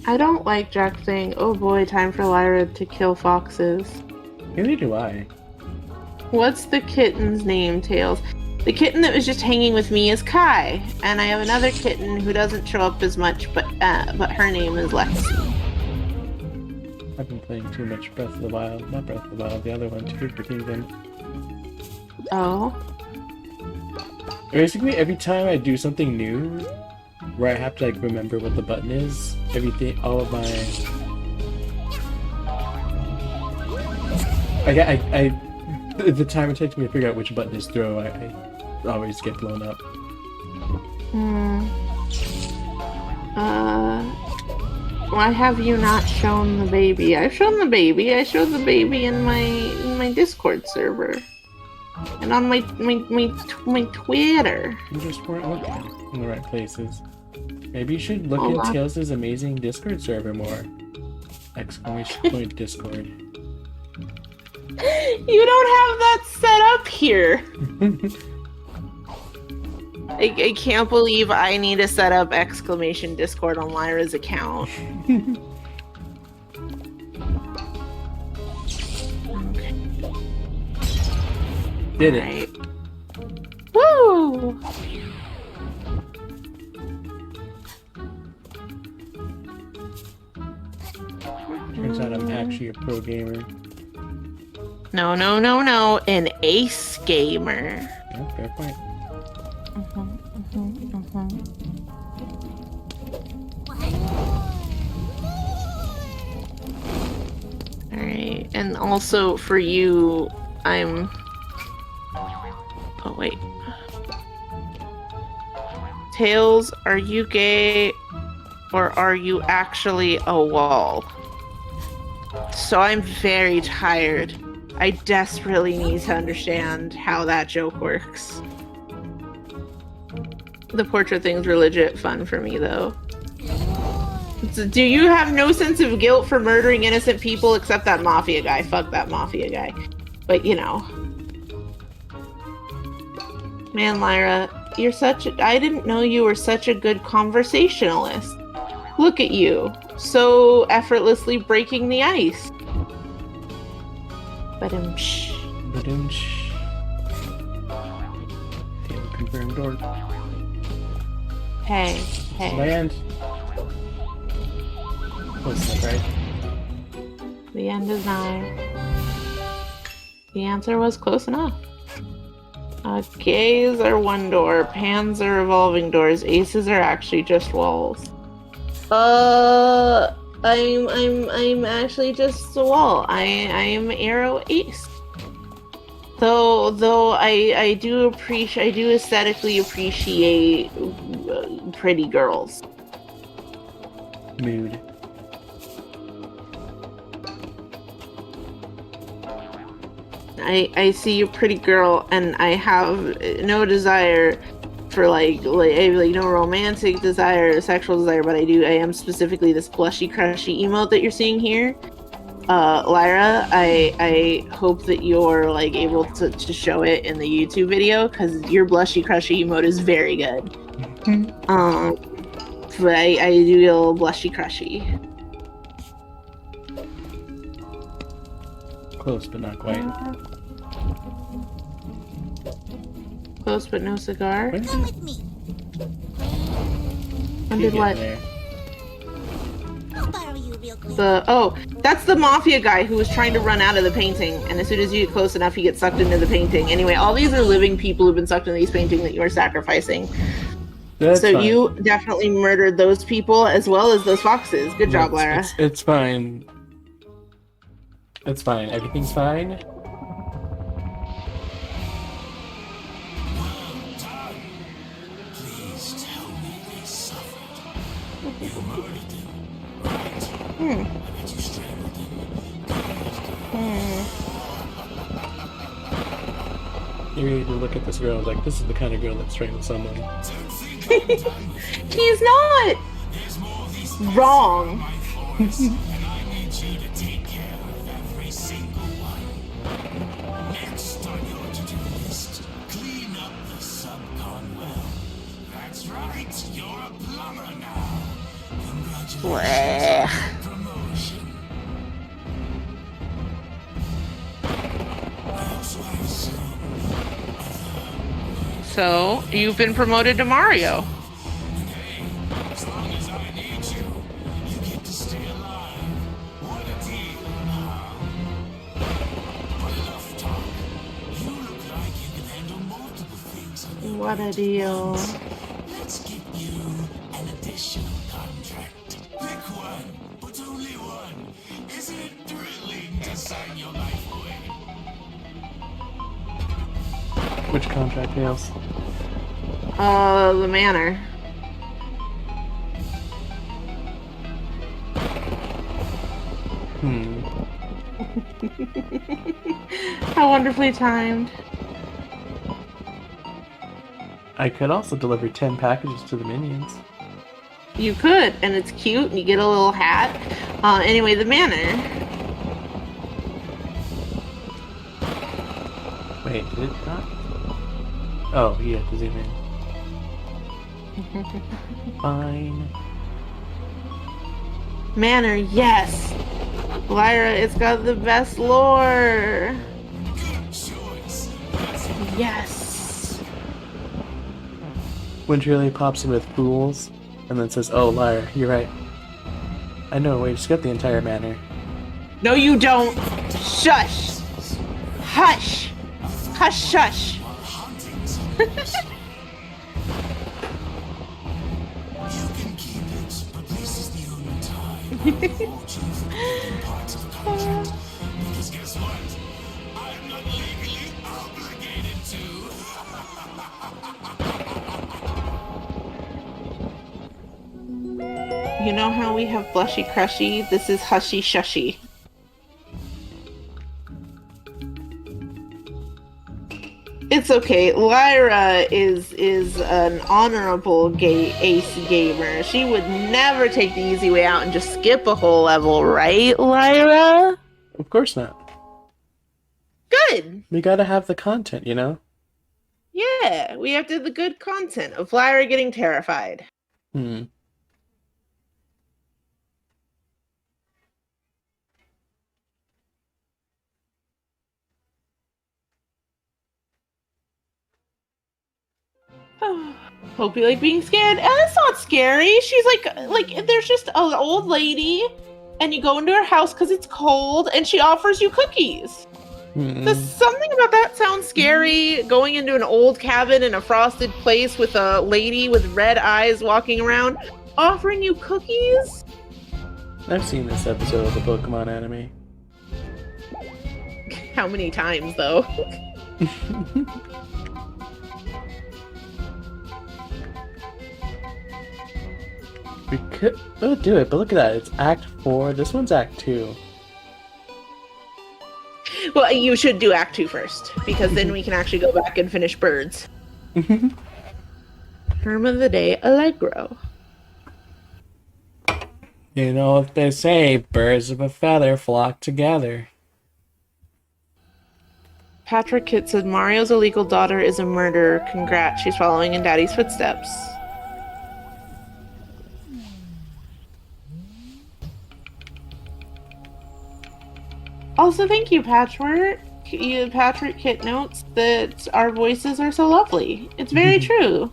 I don't like Jack saying, "Oh boy, time for Lyra to kill foxes." Neither do I. What's the kitten's name, Tails? The kitten that was just hanging with me is Kai, and I have another kitten who doesn't show up as much, but her name is Lexi. I've been playing too much Breath of the Wild. Not Breath of the Wild, the other one, Tears for Kingdom. Oh. Basically, every time I do something new, where I have to like remember what the button is, everything, all of my, the time it takes me to figure out which button is throw, I always get blown up. Why have you not shown the baby? I've shown the baby. I showed the baby in my Discord server. And on my Twitter. You just weren't looking in the right places. Maybe you should look at Tails' amazing Discord server more. Exclamation point Discord. You don't have that set up here. I can't believe I need to set up exclamation Discord on Lyra's account. Okay. Did it. Woo! Turns out I'm actually a pro gamer. No, an ace gamer. Yeah, fair point. Alright, and also for you, I'm... Oh, wait. Tails, are you gay or are you actually a wall? So I'm very tired. I desperately need to understand how that joke works. The portrait things were legit fun for me, though. So, do you have no sense of guilt for murdering innocent people except that mafia guy? Fuck that mafia guy. But, you know. Man, Lyra, you're such a... I didn't know you were such a good conversationalist. Look at you. So effortlessly breaking the ice. Ba-dum-shh. Ba-dum-shh. Failed confirmed order. Hey. Land. Close enough, right? The end is nigh. The answer was close enough. Gays are one door, pans are revolving doors, aces are actually just walls. I'm actually just a wall. I am arrow ace. Though I do aesthetically appreciate pretty girls. Mood. I see a pretty girl and I have no desire for like no romantic desire, sexual desire, but I am specifically this blushy crushy emote that you're seeing here. Lyra, I hope that you're like able to show it in the YouTube video because your blushy crushy emote is very good. But I do get a little blushy crushy. Close, but not quite. Close, but no cigar. Come with me. And did what? I'll borrow you real quick. That's the mafia guy who was trying to run out of the painting, and as soon as you get close enough, he gets sucked into the painting. Anyway, all these are living people who've been sucked into these paintings that you are sacrificing. That's so fine. You definitely murdered those people as well as those foxes. Good job, Lyra. It's fine. It's fine. Everything's fine. Please tell me they suffered. You murdered them, right? I bet you strangled them. You need to look at this girl like, this is the kind of girl that strangled someone. He's not wrong. And I need you to take care of every single one. Next on your to-do list, clean up the subcon well. That's That's right, you're a plumber now. Congratulations Blech. on your promotion. I also have some So, you've been promoted to Mario. Hey, as long as I need you, you get to stay alive. What a deal, huh? But enough talk. You look like you can handle multiple things on your What a deal. Let's get you an additional contract. Pick one, but only one. Isn't it thrilling to sign your life away? Which contract, Tails? The manor. How wonderfully timed. I could also deliver 10 packages to the minions. You could, and it's cute, and you get a little hat. Anyway, the manor. Wait, did it not? Oh, you have to zoom in. Fine. Manor, yes! Lyra, it's got the best lore! Good choice. Yes! When Shirley pops in with fools, and then says, "Oh, liar, you're right. I know, we just got the entire manor." No, you don't! Shush! Hush! Hush, shush! You can keep it, but this is the only time I'll hold you for breaking parts of the contract. Because guess what? I'm not legally obligated to. You know how we have blushy crushy? This is hushy shushy. It's okay. Lyra is an honorable ace gamer. She would never take the easy way out and just skip a whole level, right, Lyra? Of course not. Good. We gotta have the content, you know? Yeah, we have to have the good content of Lyra getting terrified. Hope you like being scared. And it's not scary. She's like there's just an old lady, and you go into her house because it's cold, and she offers you cookies. Does something about that sound scary? Going into an old cabin in a frosted place with a lady with red eyes walking around, offering you cookies? I've seen this episode of the Pokemon anime. How many times, though? We could do it, but look at that. It's Act 4. This one's Act 2. Well, you should do Act 2 first, because then we can actually go back and finish Birds. Term of the day, Allegro. You know what they say, birds of a feather flock together. Patrick Kitt said, Mario's illegal daughter is a murderer. Congrats, she's following in Daddy's footsteps. Also, thank you, Patchwork. Patrick Kitt notes that our voices are so lovely. It's very true.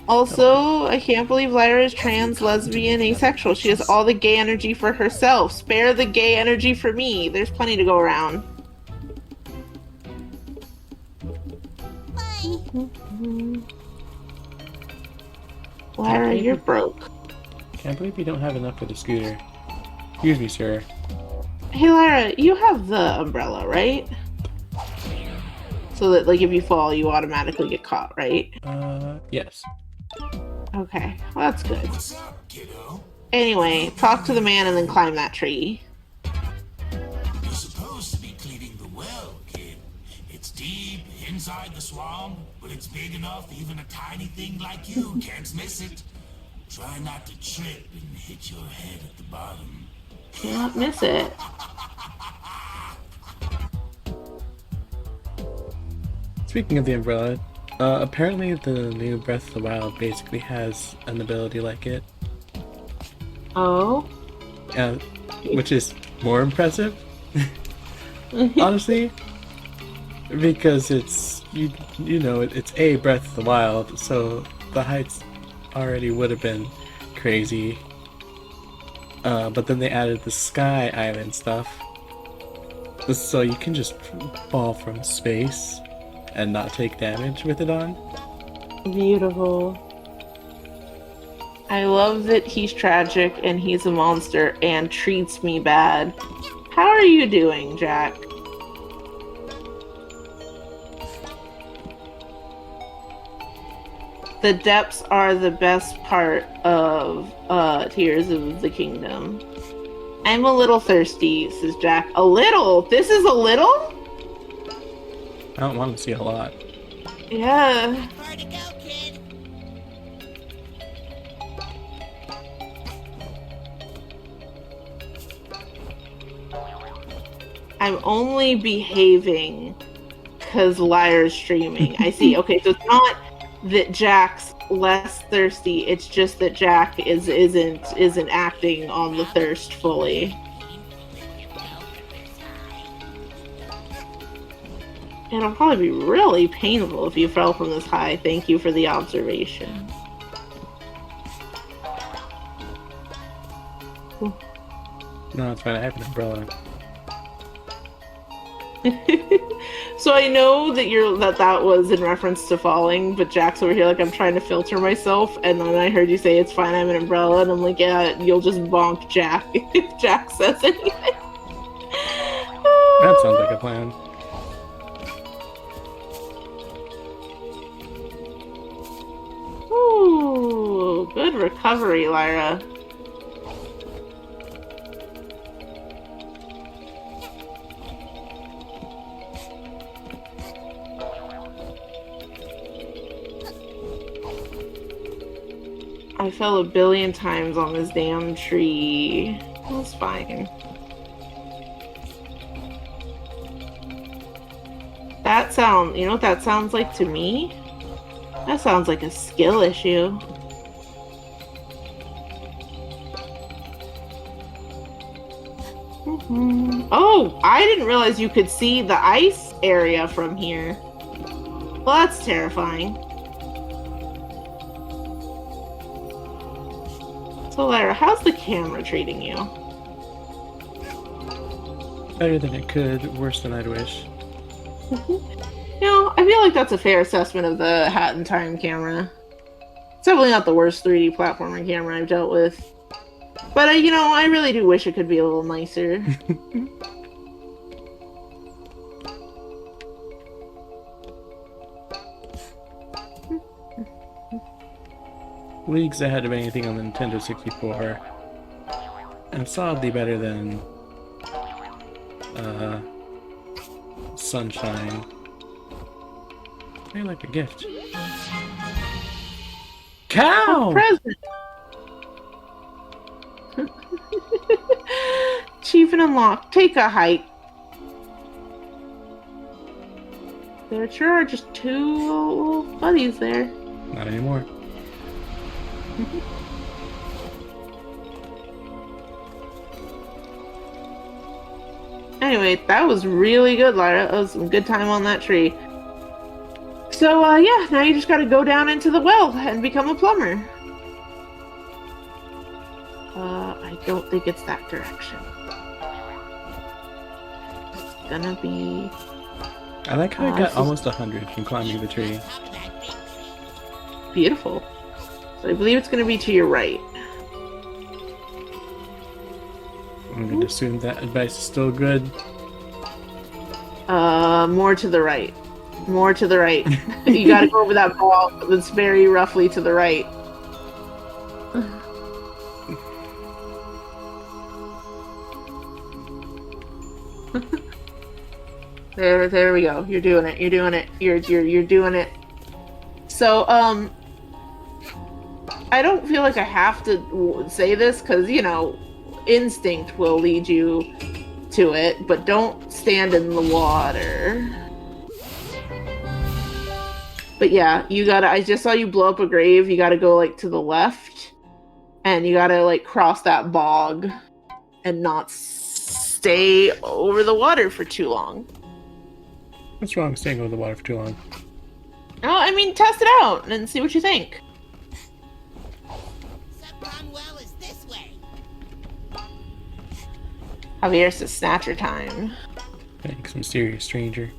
Also, I can't believe Lyra is trans, lesbian, asexual. She has all the gay energy for herself. Spare the gay energy for me. There's plenty to go around. Lyra, you're broke. Can't believe you don't have enough for the scooter. Excuse me, sir. Hey, Lyra, you have the umbrella, right? So that, like, if you fall, you automatically get caught, right? Yes. Okay, well, that's good. What's up, kiddo? Anyway, talk to the man and then climb that tree. You're supposed to be cleaning the well, kid. It's deep inside the swamp, but it's big enough even a tiny thing like you can't miss it. Try not to trip and hit your head at the bottom. Can't miss it. Speaking of the umbrella, Apparently the new Breath of the Wild basically has an ability like it. Oh. Which is more impressive, honestly, because it's it's a Breath of the Wild, so the heights already would have been crazy. But then they added the Sky Island stuff, so you can just fall from space and not take damage with it on. Beautiful. I love that he's tragic and he's a monster and treats me bad. How are you doing, Jack? The depths are the best part of Tears of the Kingdom. I'm a little thirsty, says Jack. A little? This is a little? I don't want to see a lot. Yeah. Where to go, kid? I'm only behaving because Lyra's streaming. I see. Okay, so it's not that Jack's less thirsty. It's just that Jack isn't acting on the thirst fully. It'll probably be really painful if you fell from this high. Thank you for the observation. No, it's fine. I have an umbrella. So I know that that was in reference to falling, but Jack's over here like, I'm trying to filter myself, and then I heard you say it's fine, I have an umbrella, and I'm like, yeah, you'll just bonk Jack if Jack says anything. That sounds like a plan. Ooh, good recovery, Lyra. I fell a billion times on this damn tree. That's fine. That sound, you know what that sounds like to me? That sounds like a skill issue. Oh, I didn't realize you could see the ice area from here. Well, that's terrifying. So, Lyra, how's the camera treating you? Better than it could, worse than I'd wish. You know, I feel like that's a fair assessment of the Hat in Time camera. It's definitely not the worst 3D platforming camera I've dealt with. But, you know, I really do wish it could be a little nicer. Leagues ahead of anything on the Nintendo 64. And solidly better than Sunshine. Maybe like a gift. Cow! Present! Achievement unlocked. Take a hike. There sure are just two little buddies there. Not anymore. Anyway, that was really good, Lyra. That was some good time on that tree. So, yeah, now you just gotta go down into the well and become a plumber. I don't think it's that direction. It's gonna be... I like how I got almost 100 from climbing the tree. Beautiful. So I believe it's gonna be to your right. I'm going to assume that advice is still good. More to the right. More to the right. You gotta go over that ball that's very roughly to the right. There we go. You're doing it. You're doing it. You're doing it. So, I don't feel like I have to say this because, you know, instinct will lead you to it, but don't stand in the water. But yeah, you gotta. I just saw you blow up a grave. You gotta go like to the left, and you gotta like cross that bog, and not stay over the water for too long. What's wrong with staying over the water for too long? Oh, I mean, test it out and see what you think. Subcon well is this way. Javier says Snatcher time. Thanks, mysterious stranger.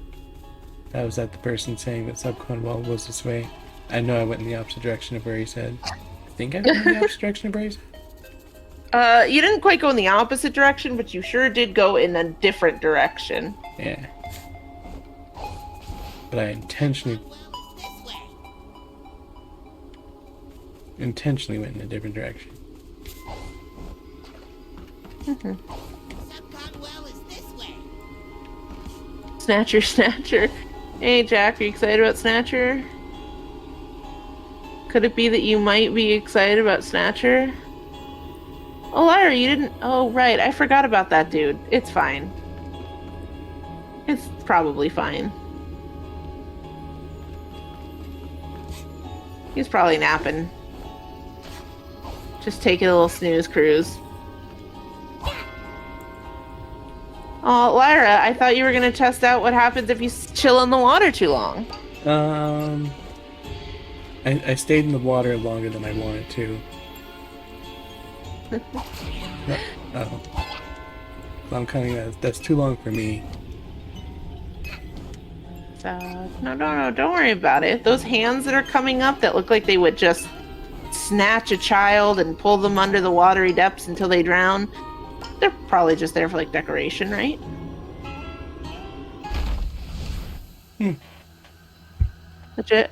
Was that the person saying that Subcon well was this way? I know I went in the opposite direction of where he said. I think I went in the opposite direction of where he said. You didn't quite go in the opposite direction, but you sure did go in a different direction. Yeah. But I intentionally went in a different direction. Subcon well is this way. Snatcher, Snatcher. Hey, Jack, are you excited about Snatcher? Could it be that you might be excited about Snatcher? Oh, Lyra, you didn't... Oh, right, I forgot about that dude. It's fine. It's probably fine. He's probably napping. Just taking a little snooze cruise. Oh, Lyra, I thought you were going to test out what happens if you chill in the water too long. I stayed in the water longer than I wanted to. Oh. I'm kind of... That's too long for me. No, don't worry about it. Those hands that are coming up that look like they would just snatch a child and pull them under the watery depths until they drown, they're probably just there for, like, decoration, right? Legit.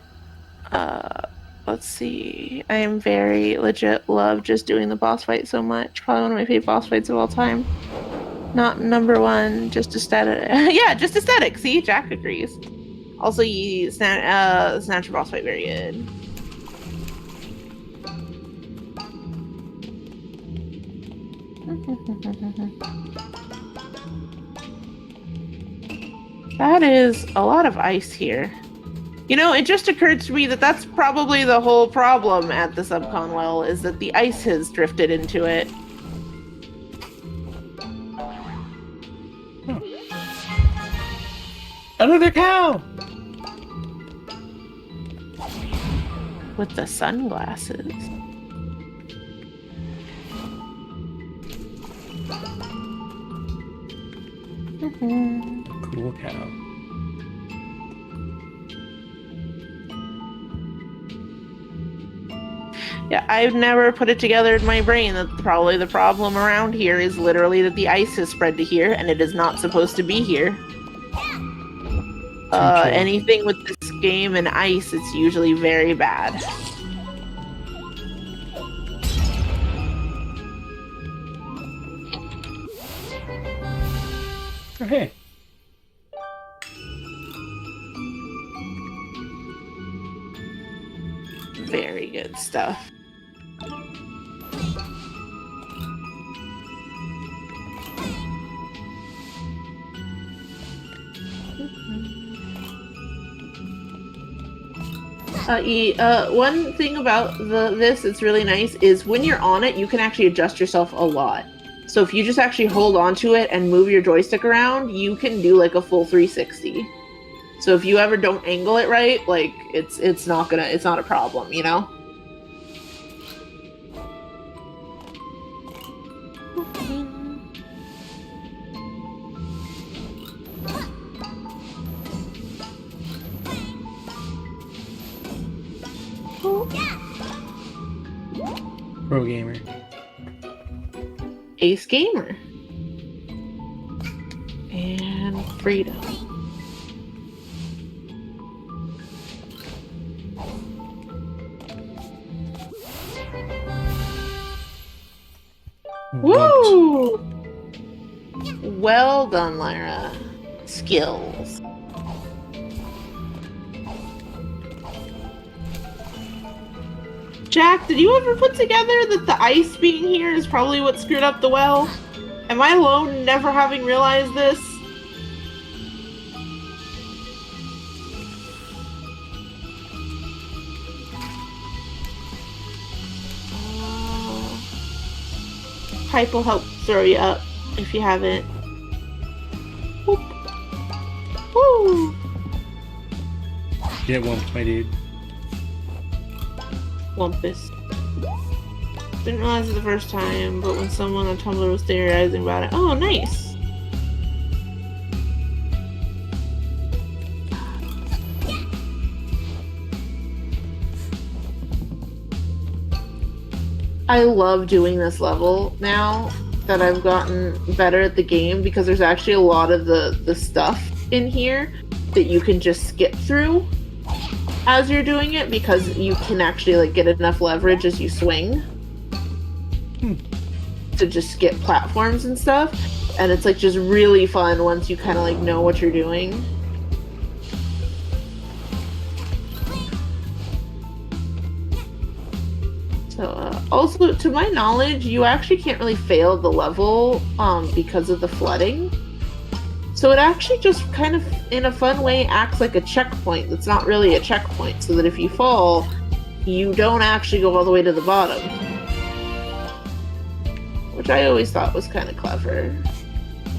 Let's see. I am very legit love just doing the boss fight so much. Probably one of my favorite boss fights of all time. Not number one, just aesthetic. Yeah, just aesthetic. See, Jack agrees. Also, Snatcher boss fight, very good. That is a lot of ice here. You know, it just occurred to me that that's probably the whole problem at the Subcon well, is that the ice has drifted into it. Another cow! With the sunglasses. Cool cow. Yeah, I've never put it together in my brain that probably the problem around here is literally that the ice has spread to here and it is not supposed to be here. Anything with this game and ice, it's usually very bad. Oh, hey. Very good stuff. One thing about this that's really nice is when you're on it, you can actually adjust yourself a lot. So if you just actually hold on to it and move your joystick around, you can do like a full 360. So if you ever don't angle it right, like it's not a problem, you know? Pro gamer. Ace Gamer. And Freedom. Woo! Well done, Lyra. Skills. Jack, did you ever put together that the ice being here is probably what screwed up the well? Am I alone never having realized this? Hype will help throw you up if you haven't. Whoop. Woo! Get one, my dude. Lumpus. Didn't realize it the first time, but when someone on Tumblr was theorizing about it. Oh, nice! I love doing this level now that I've gotten better at the game because there's actually a lot of the stuff in here that you can just skip through as you're doing it because you can actually like get enough leverage as you swing to just skip platforms and stuff, and it's like just really fun once you kind of like know what you're doing. So, also, to my knowledge, you actually can't really fail the level because of the flooding. So it actually just kind of, in a fun way, acts like a checkpoint that's not really a checkpoint, so that if you fall, you don't actually go all the way to the bottom. Which I always thought was kind of clever.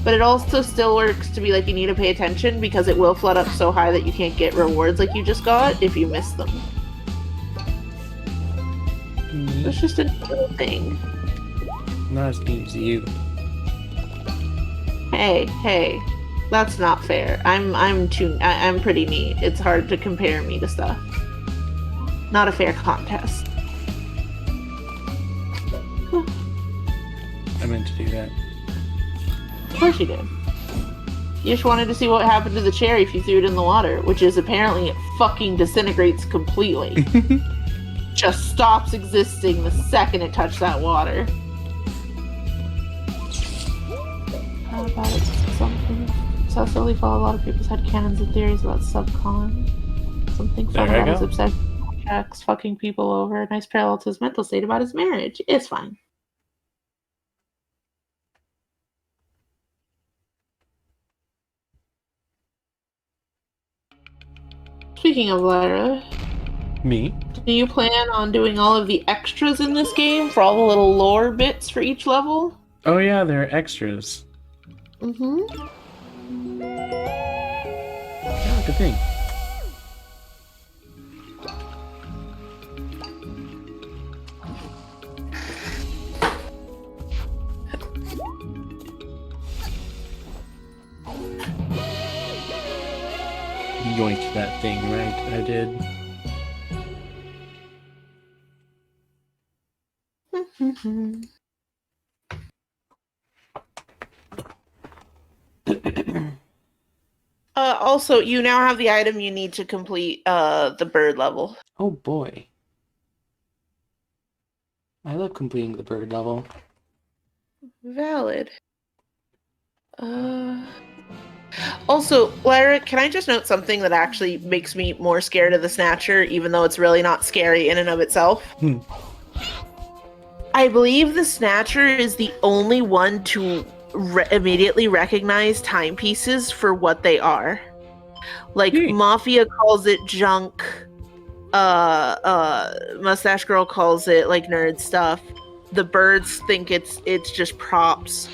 But it also still works to be like you need to pay attention because it will flood up so high that you can't get rewards like you just got if you miss them. It's just a little thing. Not as neat as you. Hey, that's not fair. I'm pretty neat. It's hard to compare me to stuff. Not a fair contest. I meant to do that. Of course you did. You just wanted to see what happened to the cherry if you threw it in the water, which is apparently it fucking disintegrates completely. Just stops existing the second it touched that water. How about it? Something so silly for a lot of people's headcanons and theories about subcon. Something fun There I about his go. obsession with Jack's fucking people over. A nice parallel to his mental state about his marriage. It's fine. Speaking of Lyra, Me? do you plan on doing all of the extras in this game for all the little lore bits for each level? Oh yeah, there are extras. Mm-hmm. Oh, good thing. Yoink that thing, right? I did. Also, you now have the item you need to complete the bird level. Oh boy. I love completing the bird level. Valid. Also, Lyra, can I just note something that actually makes me more scared of the Snatcher, even though it's really not scary in and of itself? I believe the Snatcher is the only one to immediately recognize timepieces for what they are. Like, Mafia calls it junk, Mustache Girl calls it, like, nerd stuff. The birds think it's just props.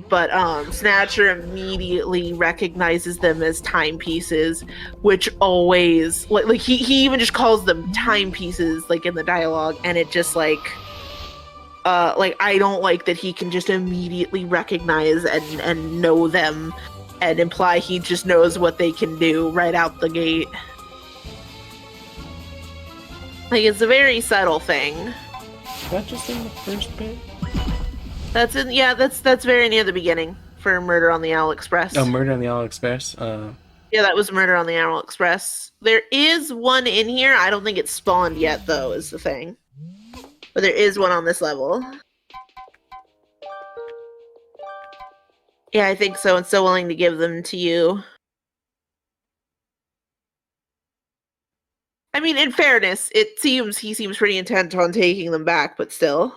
But Snatcher immediately recognizes them as timepieces, which always like he even just calls them timepieces like in the dialogue, and it just like I don't like that he can just immediately recognize and know them and imply he just knows what they can do right out the gate. Like, it's a very subtle thing. Is that just in the first bit? That's very near the beginning for Murder on the Owl Express. Oh, Murder on the Owl Express? Yeah, that was Murder on the Owl Express. There is one in here. I don't think it's spawned yet, though, is the thing. But there is one on this level. Yeah, I think so. And so willing to give them to you. I mean, in fairness, he seems pretty intent on taking them back, but still.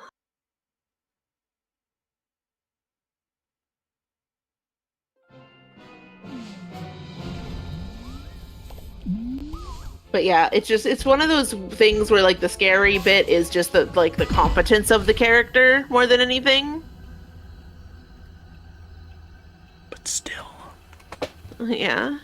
But yeah, it's one of those things where like the scary bit is just the competence of the character more than anything. Yeah.